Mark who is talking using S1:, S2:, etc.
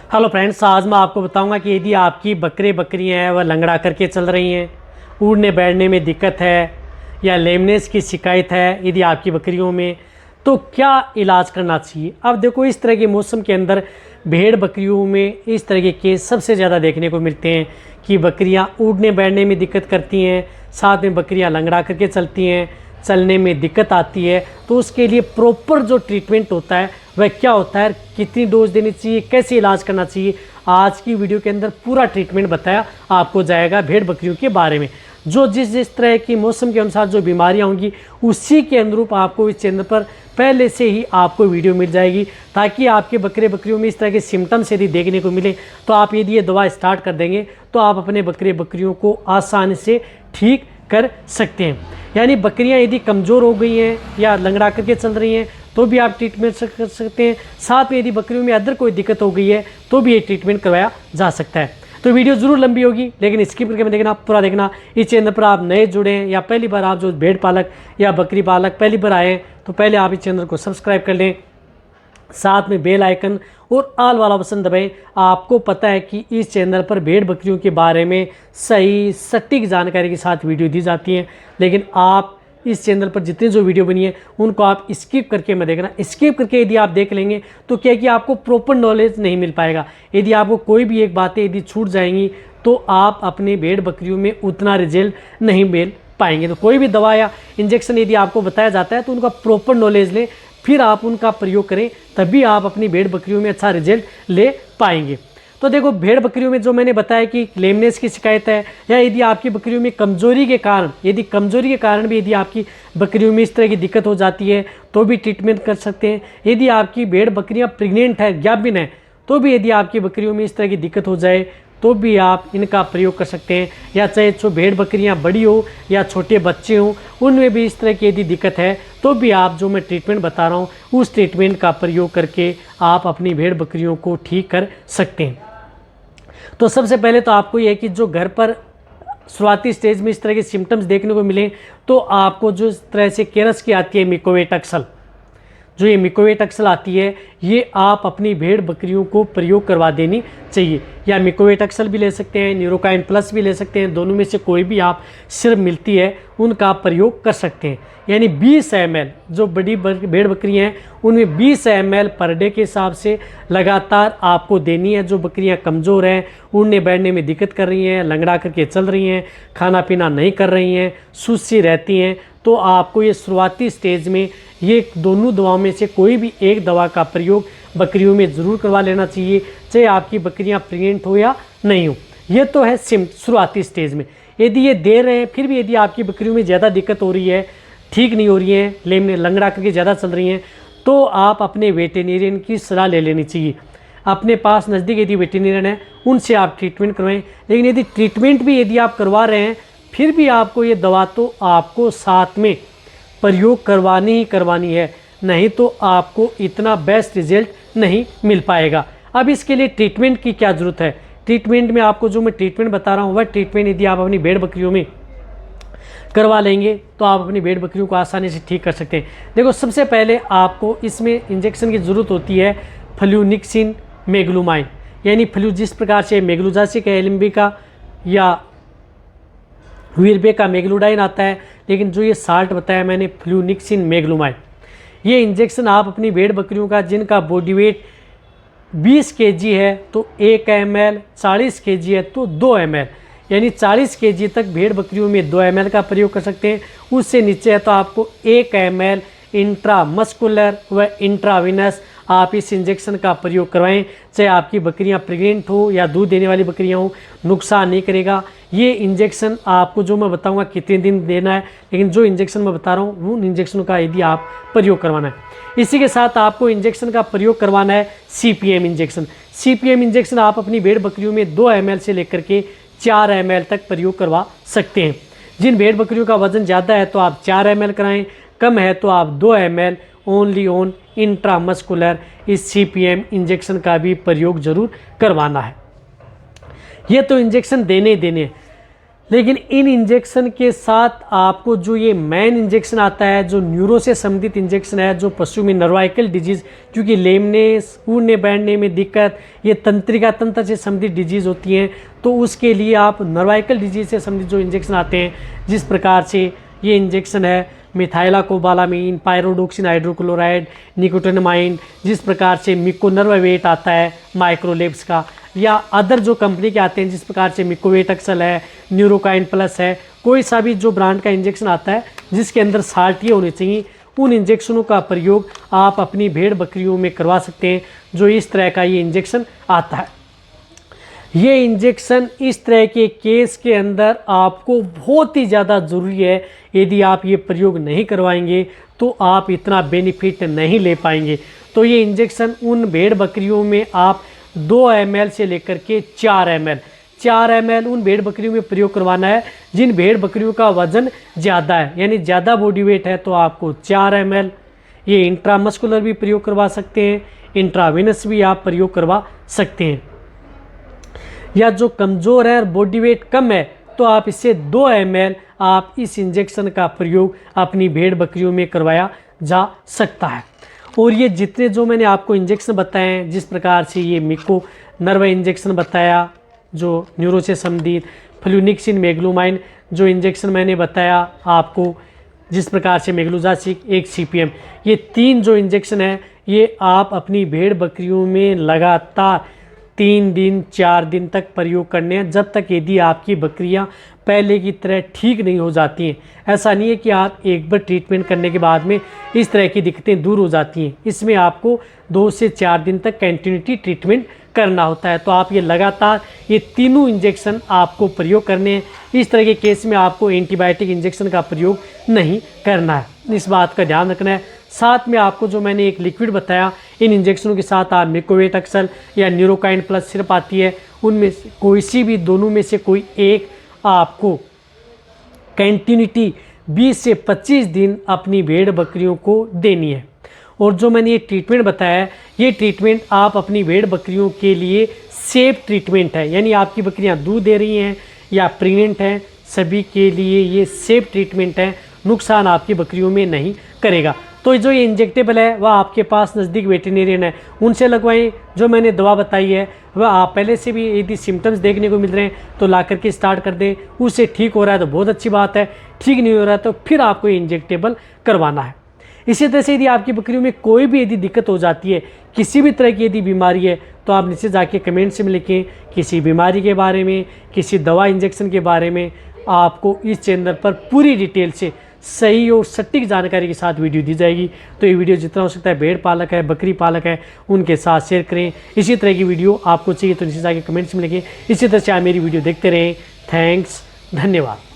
S1: Hello friends, आज मैं आपको बताऊंगा कि यदि आपकी बकरियां हैं वह लंगड़ा करके चल रही हैं, उड़ने बैठने में दिक्कत है या लेमनेस की शिकायत है यदि आपकी बकरियों में, तो क्या इलाज करना चाहिए। अब देखो, इस तरह के मौसम के अंदर भेड़ बकरियों में इस तरह के केस सबसे ज़्यादा देखने को मिलते हैं कि बकरियां उड़ने बैठने में दिक्कत करती हैं, साथ में बकरियां लंगड़ा करके चलती हैं, चलने में दिक्कत आती है। तो उसके लिए प्रॉपर जो ट्रीटमेंट होता है वह क्या होता है, कितनी डोज देनी चाहिए, कैसे इलाज करना चाहिए, आज की वीडियो के अंदर पूरा ट्रीटमेंट बताया आपको जाएगा भेड़ बकरियों के बारे में। जो जिस तरह की मौसम के अनुसार जो बीमारियां होंगी उसी के अनुरूप आपको इस चैनल पर पहले से ही आपको वीडियो मिल जाएगी, ताकि आपके बकरियों में इस तरह के सिम्टम्स यदि देखने को मिले तो आप यदि ये दवा स्टार्ट कर देंगे तो आप अपने बकरियों को आसानी से ठीक कर सकते हैं। यानी बकरियां यदि कमज़ोर हो गई हैं या लंगड़ा करके चल रही हैं तो भी आप ट्रीटमेंट कर सकते हैं। साथ में यदि बकरियों में अदर कोई दिक्कत हो गई है तो भी ये ट्रीटमेंट करवाया जा सकता है। तो वीडियो ज़रूर लंबी होगी, लेकिन स्किप करके देखना, पूरा देखना। इस चैनल पर आप नए जुड़े हैं या पहली बार आप जो भेड़ पालक या बकरी पालक पहली बार आए हैं तो पहले आप इस चैनल को सब्सक्राइब कर लें, साथ में बेल आइकन और ऑल वाला ऑप्शन दबाएं। आपको पता है कि इस चैनल पर भेड़ बकरियों के बारे में सही सटीक जानकारी के साथ वीडियो दी जाती हैं, लेकिन आप इस चैनल पर जितनी जो वीडियो बनी है उनको आप स्किप करके मत देखना। स्किप करके यदि आप देख लेंगे तो क्या कि आपको प्रॉपर नॉलेज नहीं मिल पाएगा। यदि आपको कोई भी एक बातें यदि छूट जाएंगी तो आप अपने भेड़ बकरियों में उतना रिजल्ट नहीं मिल पाएंगे। तो कोई भी दवा या इंजेक्शन यदि आपको बताया जाता है तो उनका प्रॉपर नॉलेज लें, फिर आप उनका प्रयोग करें, तभी आप अपनी भेड़ बकरियों में अच्छा रिजल्ट ले पाएंगे। तो देखो, भेड़ बकरियों में जो मैंने बताया कि लेमनेस की शिकायत है या यदि आपकी बकरियों में कमजोरी के कारण भी यदि आपकी बकरियों में इस तरह की दिक्कत हो जाती है तो भी ट्रीटमेंट कर सकते हैं। यदि आपकी भेड़ बकरियां प्रेग्नेंट है, ज्ञापिन है, तो भी यदि आपकी बकरियों में इस तरह की दिक्कत हो जाए तो भी आप इनका प्रयोग कर सकते हैं। या चाहे जो भेड़ बकरियां बड़ी हो या छोटे बच्चे हों, उनमें भी इस तरह की यदि दिक्कत है तो भी आप जो मैं ट्रीटमेंट बता रहा हूँ उस ट्रीटमेंट का प्रयोग करके आप अपनी भेड़ बकरियों को ठीक कर सकते हैं। तो सबसे पहले तो आपको यह है कि जो घर पर शुरुआती स्टेज में इस तरह के सिम्टम्स देखने को मिले तो आपको जो इस तरह से केरस की आती है मिकोवेटक्सल, जो ये मिकोवेटक्सल आती है, ये आप अपनी भेड़ बकरियों को प्रयोग करवा देनी चाहिए। या मिकोवेटक्सल भी ले सकते हैं, न्यूरोकाइन प्लस भी ले सकते हैं, दोनों में से कोई भी आप सिर्फ मिलती है उनका आप प्रयोग कर सकते हैं। यानी 20 ml, जो बड़ी भेड़ बकरियां हैं उनमें 20 ml पर डे के हिसाब से लगातार आपको देनी है। जो बकरियां कमज़ोर हैं, उड़ने बैठने में दिक्कत कर रही हैं, लंगड़ा करके चल रही हैं, खाना पीना नहीं कर रही हैं, सुस्ती रहती हैं, तो आपको ये शुरुआती स्टेज में ये दोनों दवाओं में से कोई भी एक दवा का प्रयोग बकरियों में ज़रूर करवा लेना चाहिए, चाहे आपकी बकरियां प्रेग्नेंट हो या नहीं हो। ये तो है शुरुआती स्टेज में। यदि ये दे रहे हैं फिर भी यदि आपकी बकरियों में ज़्यादा दिक्कत हो रही है, ठीक नहीं हो रही हैं, लेमने लंगड़ा करके ज़्यादा चल रही हैं, तो आप अपने वेटेरियन की सलाह ले लेनी चाहिए। अपने पास नज़दीक यदि वेटेरियन है उनसे आप ट्रीटमेंट करवाएं। लेकिन यदि ट्रीटमेंट भी यदि आप करवा रहे हैं फिर भी आपको ये दवा तो आपको साथ में प्रयोग करवानी ही करवानी है, नहीं तो आपको इतना बेस्ट रिजल्ट नहीं मिल पाएगा। अब इसके लिए ट्रीटमेंट की क्या ज़रूरत है। ट्रीटमेंट में आपको जो मैं ट्रीटमेंट बता रहा हूँ वह ट्रीटमेंट यदि आप अपनी भेड़ बकरियों में करवा लेंगे तो आप अपनी भेड़ बकरियों को आसानी से ठीक कर सकते हैं। देखो, सबसे पहले आपको इसमें इंजेक्शन की ज़रूरत होती है फ्लूनिक्सिन मेगलुमाइन, यानी फ्लू जिस प्रकार से मेगलूजासिक है एलएमबी का या वीरबे का मेगलूडाइन आता है, लेकिन जो ये साल्ट बताया मैंने फ्लूनिक्सिन मेगलुमाइन, ये इंजेक्शन आप अपनी भेड़ बकरियों का जिनका बॉडी वेट 20 kg है तो 1 ml, 40 kg है तो 2 ml, यानी 40 kg तक भेड़ बकरियों में 2 ml का प्रयोग कर सकते हैं। उससे नीचे है तो आपको 1 ml इंट्रामस्कुलर व इंट्राविनस आप इस इंजेक्शन का प्रयोग करवाएं। चाहे आपकी बकरियां प्रेग्नेंट हो या दूध देने वाली बकरियां हो, नुकसान नहीं करेगा। ये इंजेक्शन आपको जो मैं बताऊंगा कितने दिन देना है, लेकिन जो इंजेक्शन मैं बता रहा हूँ उन इंजेक्शनों का यदि आप प्रयोग करवाना है। इसी के साथ आपको इंजेक्शन का प्रयोग करवाना है CPM इंजेक्शन। CPM इंजेक्शन आप अपनी भेड़ बकरियों में 2 ml से लेकर के 4 ml तक प्रयोग करवा सकते हैं। जिन भेड़ बकरियों का वजन ज़्यादा है तो आप 4 ml कराएं, कम है तो आप 2 ml ओनली ऑन इंट्रामस्कुलर इस CPM इंजेक्शन का भी प्रयोग जरूर करवाना है। ये तो इंजेक्शन देने हैं। लेकिन इन इंजेक्शन के साथ आपको जो ये मेन इंजेक्शन आता है, जो न्यूरो से संबंधित इंजेक्शन है, जो पशु में नर्वाइकल डिजीज़, क्योंकि लेमनेस, उड़ने बैठने में दिक्कत, ये तंत्रिका तंत्र से संबंधित डिजीज़ होती हैं, तो उसके लिए आप नर्वाइकल डिजीज़ से संबंधित जो इंजेक्शन आते हैं, जिस प्रकार से ये इंजेक्शन है मिथाइलाकोबालामीन, पायरोडोक्सिन हाइड्रोक्लोराइड, निकोटिनामाइन, जिस प्रकार से मिकोनर्वावेट आता है माइक्रोलेब्स का, या अदर जो कंपनी के आते हैं जिस प्रकार से मिकोवेट एक्सल है, न्यूरोकाइन प्लस है, कोई सा भी जो ब्रांड का इंजेक्शन आता है जिसके अंदर साल्टिए होने चाहिए, उन इंजेक्शनों का प्रयोग आप अपनी भेड़ बकरियों में करवा सकते हैं। जो इस तरह का ये इंजेक्शन आता है, ये इंजेक्शन इस तरह के केस के अंदर आपको बहुत ही ज़्यादा ज़रूरी है। यदि आप ये प्रयोग नहीं करवाएंगे तो आप इतना बेनिफिट नहीं ले पाएंगे। तो ये इंजेक्शन उन भेड़ बकरियों में आप 2 ml से लेकर के 4 ml उन भेड़ बकरियों में प्रयोग करवाना है जिन भेड़ बकरियों का वज़न ज़्यादा है, यानी ज़्यादा बॉडी वेट है, तो आपको 4 ml। ये इंट्रामस्कुलर भी प्रयोग करवा सकते हैं, इंट्रावेनस भी आप प्रयोग करवा सकते हैं। या जो कमज़ोर है और बॉडी वेट कम है तो आप इससे 2 ml आप इस इंजेक्शन का प्रयोग अपनी भेड़ बकरियों में करवाया जा सकता है। और ये जितने जो मैंने आपको इंजेक्शन बताए हैं, जिस प्रकार से ये मिको नर्व इंजेक्शन बताया जो न्यूरो से संबंधित, फ्लूनिक्सिन मेग्लोमाइन जो इंजेक्शन मैंने बताया आपको, जिस प्रकार से मेग्लोजासिक, एक CPM, ये 3 जो इंजेक्शन है ये आप अपनी भेड़ बकरियों में लगातार 3 दिन 4 दिन तक प्रयोग करने हैं, जब तक यदि आपकी बकरियां पहले की तरह ठीक नहीं हो जाती हैं। ऐसा नहीं है कि आप एक बार ट्रीटमेंट करने के बाद में इस तरह की दिक्कतें दूर हो जाती हैं। इसमें आपको 2 से 4 दिन तक कंटिन्यूटी ट्रीटमेंट करना होता है। तो आप ये लगातार ये तीनों इंजेक्शन आपको प्रयोग करने हैं। इस तरह के केस में आपको एंटीबायोटिक इंजेक्शन का प्रयोग नहीं करना है, इस बात का ध्यान रखना है। साथ में आपको जो मैंने एक लिक्विड बताया, इन इंजेक्शनों के साथ आप मिकोवेट एक्सल या न्यूरोकाइन प्लस सिरप आती है, उनमें से कोई सी भी दोनों में से कोई एक आपको कंटिन्यूटी 20 से 25 दिन अपनी भेड़ बकरियों को देनी है। और जो मैंने ये ट्रीटमेंट बताया है, ये ट्रीटमेंट आप अपनी भेड़ बकरियों के लिए सेफ ट्रीटमेंट है, यानी आपकी बकरियां दूध दे रही हैं या प्रेग्नेंट हैं, सभी के लिए ये सेफ ट्रीटमेंट है, नुकसान आपकी बकरियों में नहीं करेगा। तो जो ये इंजेक्टेबल है वह आपके पास नज़दीक वेटरनेरियन है, उनसे लगवाएं। जो मैंने दवा बताई है वह आप पहले से भी यदि सिम्टम्स देखने को मिल रहे हैं तो ला करके स्टार्ट कर दें। उससे ठीक हो रहा है तो बहुत अच्छी बात है, ठीक नहीं हो रहा है तो फिर आपको ये इंजेक्टेबल करवाना है। इसी तरह से यदि आपकी बकरियों में कोई भी यदि दिक्कत हो जाती है, किसी भी तरह की यदि बीमारी है, तो आप नीचे जाके कमेंट्स में लिखें किसी बीमारी के बारे में, किसी दवा इंजेक्शन के बारे में। आपको इस चैनल पर पूरी डिटेल से सही और सटीक जानकारी के साथ वीडियो दी जाएगी। तो ये वीडियो जितना हो सकता है भेड़ पालक है, बकरी पालक है, उनके साथ शेयर करें। इसी तरह की वीडियो आपको चाहिए तो नीचे जाके कमेंट्स में लिखें। इसी तरह से आप मेरी वीडियो देखते रहें। थैंक्स, धन्यवाद।